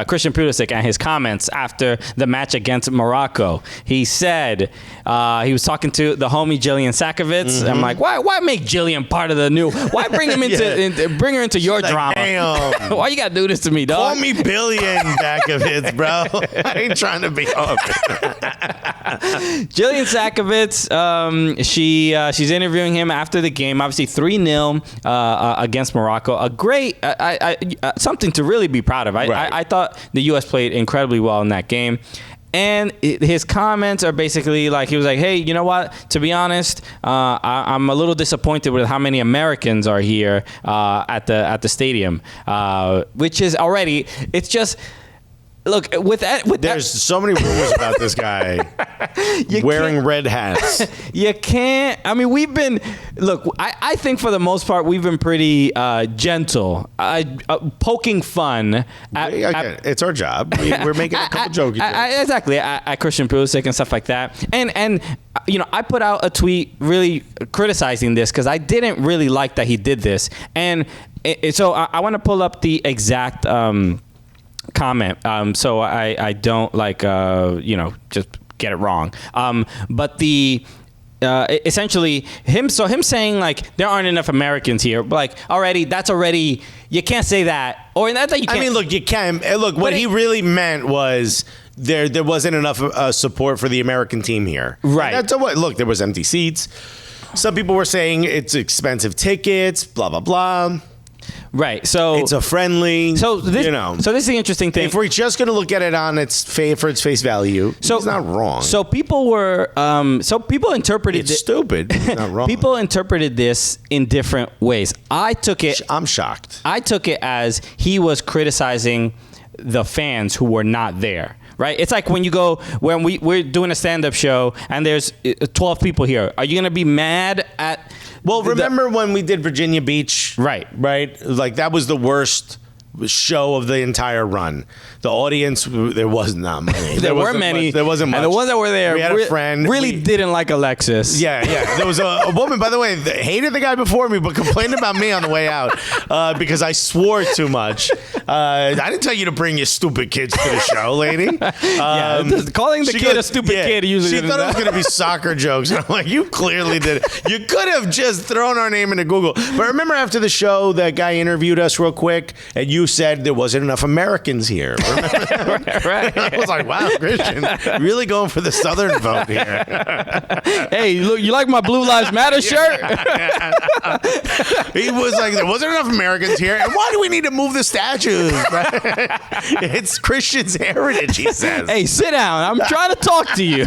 Christian Pulisic and his comments after the match against Morocco. He said he was talking to the homie Jillian Sakovic. I'm like, why make Jillian part of the new? Why bring him bring her into your drama? Damn. Why you gotta do this to me, dog? Call me Billion Sakovic, bro. I ain't trying to be off. Jillian Sakovic, she's interviewing him after the game. Obviously 3-0 against Morocco. A great, something to really be proud of. I thought the U.S. played incredibly well in that game. And his comments are basically like, he was like, hey, you know what? To be honest, I'm a little disappointed with how many Americans are here at the stadium, which is already, it's just... Look, there's so many rumors about this guy wearing red hats. You can't. I mean, we've been. Look, I think for the most part we've been pretty gentle, poking fun. It's our job. We're making a couple jokes. Exactly. At Christian Pulisic and stuff like that. And you know, I put out a tweet really criticizing this because I didn't really like that he did this. And so I want to pull up the exact. Comment so I don't just get it wrong, but the essentially him saying like there aren't enough Americans here, like that's already you can't say that, or that's that you can't. I mean, look, you can look, what he really meant was there wasn't enough support for the American team here, right? And that's what, look, there was empty seats. Some people were saying it's expensive tickets, blah blah blah. Right, so it's a friendly. So this, so this is the interesting thing. If we're just going to look at it on its face value, so it's not wrong. So people were, people interpreted it's stupid. It's not wrong. People interpreted this in different ways. I'm shocked. I took it as he was criticizing the fans who were not there. Right, it's like when we're doing a stand-up show and there's 12 people here. Are you gonna be mad at? Well, remember when we did Virginia Beach? Right. Like that was the worst show of the entire run. The audience, there was not many. There weren't many. There wasn't much. And the ones that were there, we had a friend. Really didn't like Alexis. Yeah. There was a woman, by the way, that hated the guy before me, but complained about me on the way out because I swore too much. I didn't tell you to bring your stupid kids to the show, lady. Calling the kid a stupid kid usually. She thought it was going to be soccer jokes. And I'm like, you clearly did it. You could have just thrown our name into Google. But remember after the show, that guy interviewed us real quick, and you said there wasn't enough Americans here. Right. I was like, wow, Christian, really going for the Southern vote here. Hey, look, you like my Blue Lives Matter shirt? He was like, there wasn't enough Americans here, and why do we need to move the statues? It's Christian's heritage, he says. Hey, sit down. I'm trying to talk to you.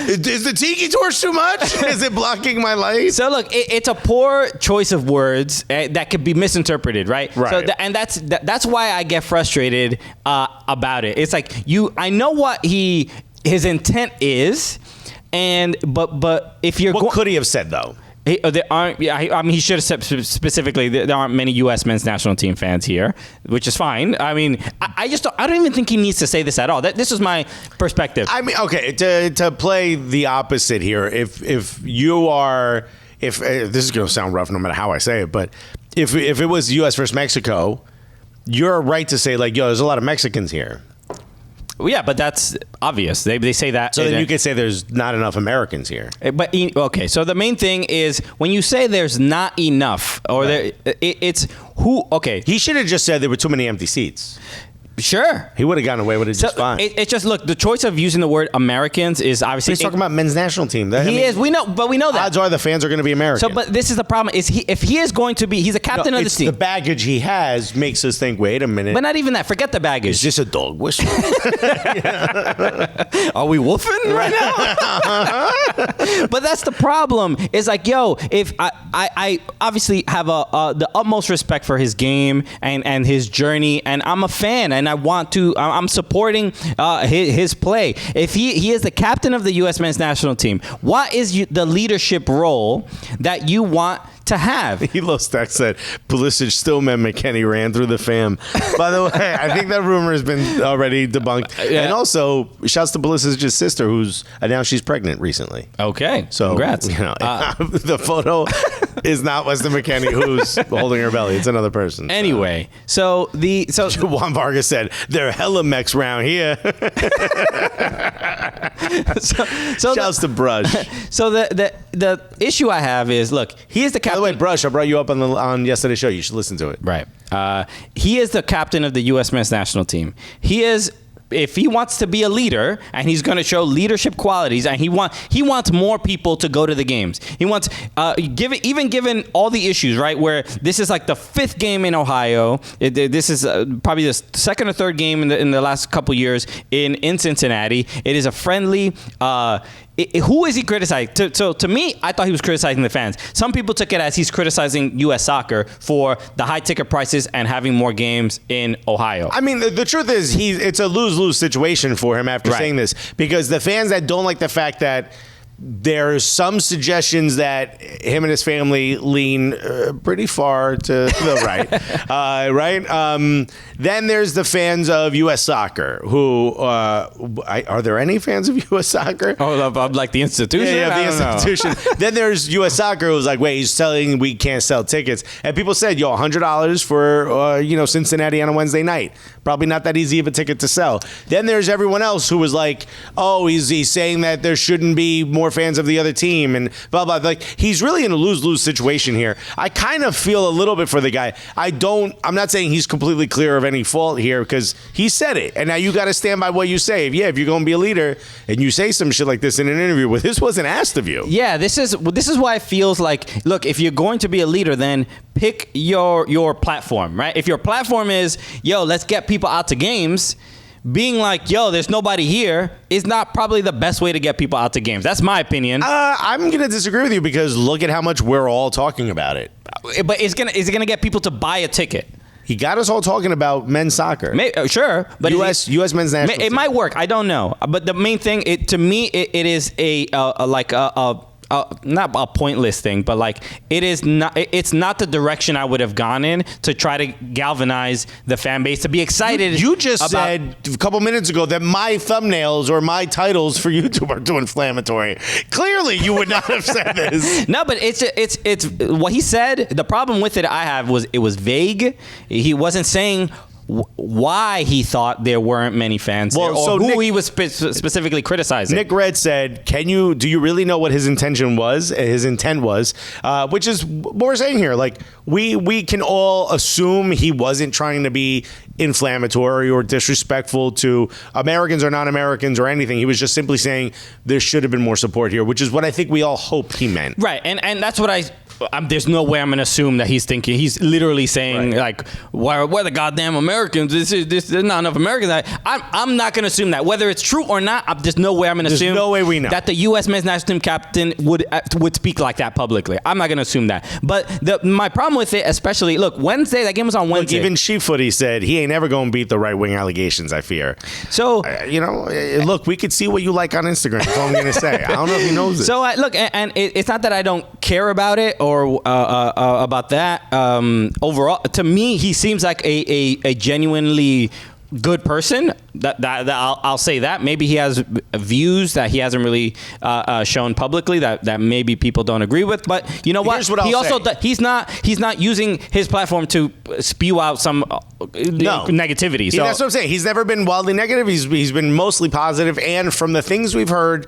Is the tiki torch too much? Is it blocking my light? So look, it's a poor choice of words that could be misinterpreted, right? Right. So and that's why I get frustrated about it. It's like I know what his intent is, but if you're what could he have said though? There aren't. Yeah, I mean, he should have said specifically there aren't many U.S. men's national team fans here, which is fine. I mean, I don't even think he needs to say this at all. This is my perspective. I mean, okay, to play the opposite here, if this is going to sound rough, no matter how I say it, but if it was U.S. versus Mexico, you're right to say like, yo, there's a lot of Mexicans here. Well, yeah, but that's obvious. They say that. So then you could say there's not enough Americans here. But okay, so the main thing is when you say there's not enough, or right. It's who? Okay, he should have just said there were too many empty seats. Sure. He would have gotten away with it just fine. It's just, look, the choice of using the word Americans is obviously... He's talking about men's national team. We know that. Odds are the fans are going to be American. So, but this is the problem. If he is going to be... He's a captain of the team. The baggage he has makes us think, wait a minute. But not even that. Forget the baggage. Is this a dog whistle? Are we woofing right now? But that's the problem. It's like, yo, if I obviously have the utmost respect for his game and his journey, and I'm a fan, and I'm supporting his play. If he is the captain of the U.S. men's national team, what is the leadership role that you want to have? Elo Stack said Pulisic still meant McKenny ran through the fam. By the way, I think that rumor has been already debunked. Yeah. And also, shouts to Pulisic's sister, who's announced she's pregnant recently. Okay, so congrats. The photo. is not Weston McKennie who's holding her belly. It's another person. Anyway, so Juan Vargas said, they're hella mechs round here. Shouts to Brush. So the issue I have is, look, he is the captain. By the way, Brush, I brought you up on yesterday's show. You should listen to it. Right. He is the captain of the U.S. men's national team. He is. If he wants to be a leader and he's going to show leadership qualities, and he wants more people to go to the games. He wants, given all the issues, right, where this is like the 5th game in Ohio. This is probably the 2nd or 3rd game in the last couple years in Cincinnati. It is a friendly. Who is he criticizing? So to me, I thought he was criticizing the fans. Some people took it as he's criticizing U.S. soccer for the high ticket prices and having more games in Ohio. I mean, the truth is, it's a lose-lose situation for him after saying this, because the fans that don't like the fact that there's some suggestions that him and his family lean pretty far to the right, right? Then there's the fans of U.S. soccer who are there any fans of U.S. soccer? Oh, of like the institution? Yeah, the institution. Then there's U.S. soccer who's like, wait, he's telling we can't sell tickets. And people said, yo, $100 for Cincinnati on a Wednesday night. Probably not that easy of a ticket to sell. Then there's everyone else who was like, oh, he's saying that there shouldn't be more fans of the other team and blah, blah. Like, he's really in a lose-lose situation here. I kind of feel a little bit for the guy. I'm not saying he's completely clear of any fault here, because he said it. And now you got to stand by what you say. If you're going to be a leader and you say some shit like this in an interview, well, this wasn't asked of you. Yeah, this is why it feels like, look, if you're going to be a leader, then pick your platform, right? If your platform is, yo, let's get people out to games, being like, yo, there's nobody here is not probably the best way to get people out to games. That's my opinion. I'm going to disagree with you, because look at how much we're all talking about it. But is it gonna get people to buy a ticket? He got us all talking about men's soccer. Sure, but U.S. men's national team. It might work. I don't know. But the main thing, to me, it is not a pointless thing, but like it's not the direction I would have gone in to try to galvanize the fan base to be excited. You just said a couple minutes ago that my thumbnails or my titles for YouTube are too inflammatory. Clearly, you would not have said this. No, but it's what he said. The problem with it I have was it was vague. He wasn't saying why he thought there weren't many fans there, or who he was specifically criticizing. Nick Red said, do you really know what his intent was? Which is what we're saying here. Like, we can all assume he wasn't trying to be inflammatory or disrespectful to Americans or non-Americans or anything. He was just simply saying there should have been more support here, which is what I think we all hope he meant. Right, and that's what there's no way I'm going to assume that he's thinking. He's literally saying, like, where the goddamn Americans? There's not enough Americans. I'm not going to assume that. Whether it's true or not, there's no way I'm going to assume. There's no way we know that the U.S. men's national team captain would speak like that publicly. I'm not going to assume that. But my problem with it, especially, look, Wednesday, that game was on Wednesday. Look, even Sheepfooty said he ain't never going to beat the right-wing allegations, I fear. So, look, we could see what you like on Instagram. That's all I'm going to say. I don't know if he knows it. So, look, and it's not that I don't care about it or about that. Overall, to me, he seems like a genuinely good person. That I'll say that. Maybe he has views that he hasn't really shown publicly that maybe people don't agree with. But you know what? Here's what I'll say. He's not using his platform to spew out some negativity. So that's what I'm saying. He's never been wildly negative. He's been mostly positive. And from the things we've heard,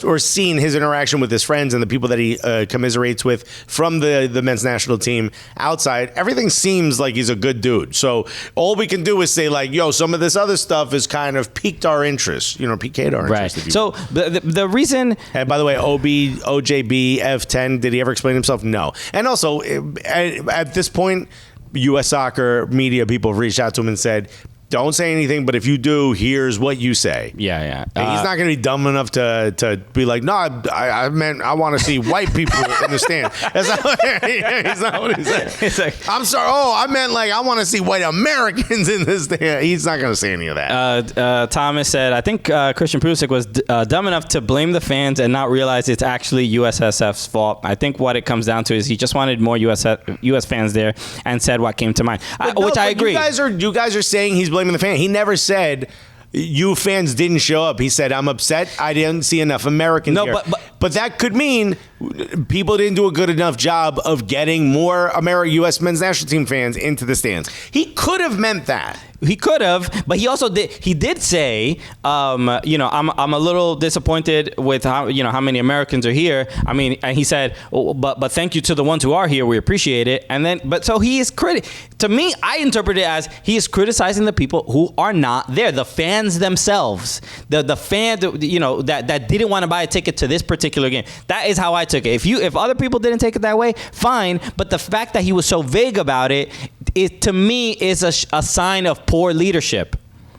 or seen his interaction with his friends and the people that he commiserates with from the men's national team outside, everything seems like he's a good dude. So all we can do is say, like, yo, some of this other stuff has kind of piqued our interest, piqued our interest. Right. So the reason... And by the way, OJB F10, did he ever explain himself? No. And also, at this point, U.S. soccer media people have reached out to him and said, don't say anything, but if you do, here's what you say. Yeah. He's not going to be dumb enough to be like, no, I meant I want to see white people in the stand. That's not what he said. It's like, I'm sorry. Oh, I meant like I want to see white Americans in the stand. He's not going to say any of that. Thomas said, I think Christian Pulisic was dumb enough to blame the fans and not realize it's actually USSF's fault. I think what it comes down to is he just wanted more US fans there and said what came to mind, which I agree. You guys are saying he's blaming the fan. He never said you fans didn't show up. He said, I'm upset I didn't see enough Americans here. but that could mean people didn't do a good enough job of getting more U.S. men's national team fans into the stands. He could have meant that. He could have, but he also did. He did say, I'm a little disappointed with how many Americans are here. I mean, and he said, but thank you to the ones who are here. We appreciate it. And then, but so he is to me, I interpret it as he is criticizing the people who are not there, the fans themselves, the fan, that didn't want to buy a ticket to this particular game. That is how I took it. If other people didn't take it that way, fine. But the fact that he was so vague about it, to me is a sign of poor leadership.